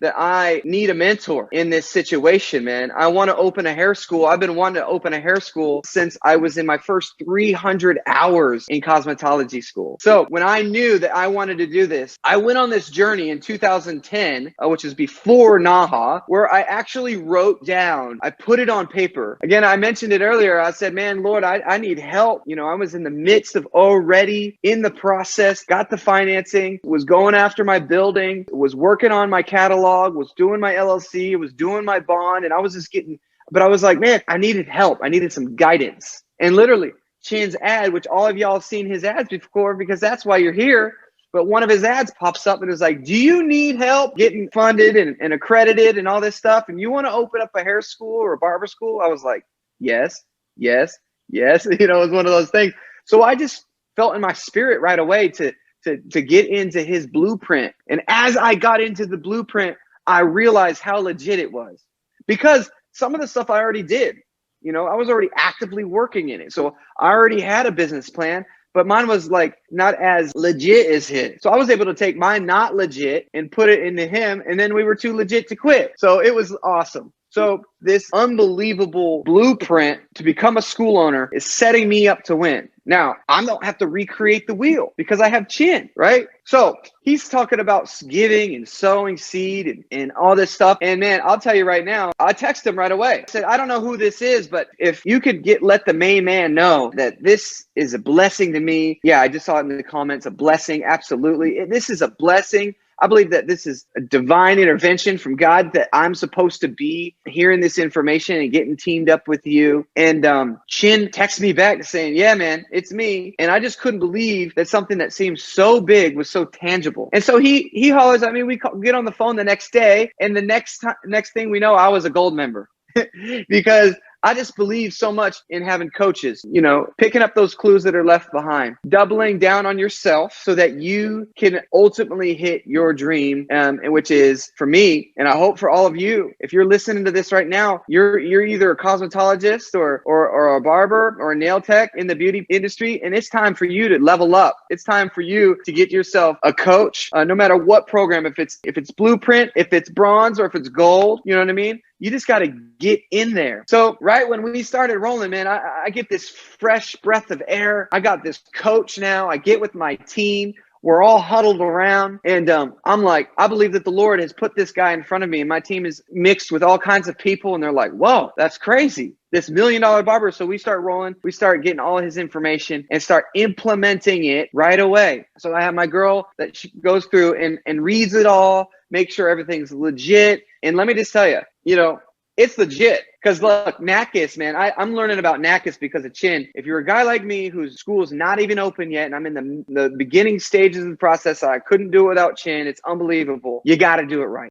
that I need a mentor in this situation, man. I want to open a hair school. I've been wanting to open a hair school since I was in my first 300 hours in cosmetology school. So when I knew that I wanted to do this, I went on this journey in 2010, which is before 𝗏𝗏, where I actually wrote down, I put it on paper. Again, I mentioned it earlier. I said, man, Lord, I need help. You know, I was in the midst of already in the process, got the financing, was going after my building, was working on my catalog, was doing my LLC, was doing my bond. And I was just getting, but I was like, man, I needed help. I needed some guidance. And literally 𝗠's ad, which all of y'all have seen his ads before, because that's why you're here. But one of his ads pops up and is like, do you need help getting funded and accredited and all this stuff? And you want to open up a hair school or a barber school? I was like, yes, yes, yes. You know, it was one of those things. So I just felt in my spirit right away to get into his blueprint. And as I got into the blueprint, I realized how legit it was, because some of the stuff I already did, you know, I was already actively working in it. So I already had a business plan, but mine was like not as legit as his. So I was able to take mine not legit and put it into him. And then we were too legit to quit. So it was awesome. So this unbelievable blueprint to become a school owner is setting me up to win. Now, I don't have to recreate the wheel because I have 𝗠, right? So he's talking about giving and sowing seed and all this stuff. And man, I'll tell you right now, I texted him right away. I said, I don't know who this is, but if you could let the main man know that this is a blessing to me. Yeah, I just saw it in the comments, a blessing. Absolutely. This is a blessing. I believe that this is a divine intervention from God, that I'm supposed to be hearing this information and getting teamed up with you. And 𝗠 texted me back saying, yeah, man, it's me. And I just couldn't believe that something that seemed so big was so tangible. And so he hollers at me. We get on the phone the next day. And the next thing we know, I was a gold member because I just believe so much in having coaches, you know, picking up those clues that are left behind, doubling down on yourself so that you can ultimately hit your dream, and which is for me, and I hope for all of you. If you're listening to this right now, you're either a cosmetologist or a barber or a nail tech in the beauty industry, and it's time for you to level up. It's time for you to get yourself a coach, no matter what program, if it's blueprint, if it's bronze, or if it's gold, you know what I mean? You just got to get in there. So right when we started rolling, man, I get this fresh breath of air. I got this coach now. I get with my team. We're all huddled around. And I'm like, I believe that the Lord has put this guy in front of me. And my team is mixed with all kinds of people. And they're like, whoa, that's crazy. This $1 million barber. So we start rolling. We start getting all his information and start implementing it right away. So I have my girl that she goes through and reads it all, make sure everything's legit. And let me just tell you, you know, it's legit. Because look, 𝗏𝗏𝗁, man, I'm learning about 𝗏𝗏𝗁 because of 𝗠. If you're a guy like me whose school is not even open yet, and I'm in the beginning stages of the process, I couldn't do it without 𝗠. It's unbelievable. You got to do it right.